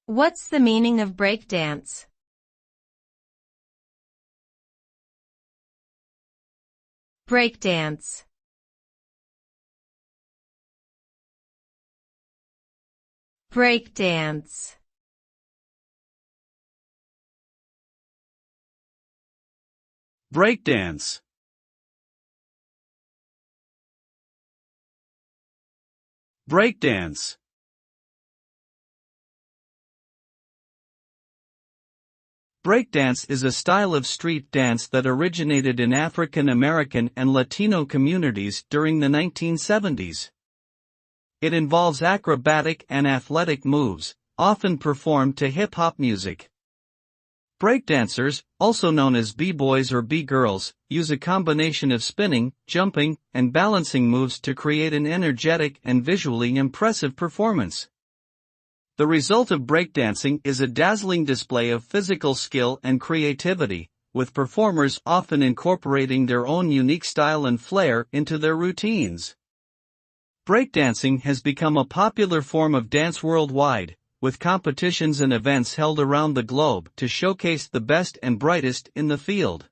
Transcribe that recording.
What's the meaning of breakdance? Breakdance. Breakdance. Breakdance. Breakdance. Breakdance is a style of street dance that originated in African American and Latino communities during the 1970s. It involves acrobatic and athletic moves, often performed to hip-hop music. Breakdancers, also known as b-boys or b-girls, use a combination of spinning, jumping, and balancing moves to create an energetic and visually impressive performance. The result of breakdancing is a dazzling display of physical skill and creativity, with performers often incorporating their own unique style and flair into their routines. Breakdancing has become a popular form of dance worldwide, with competitions and events held around the globe to showcase the best and brightest in the field.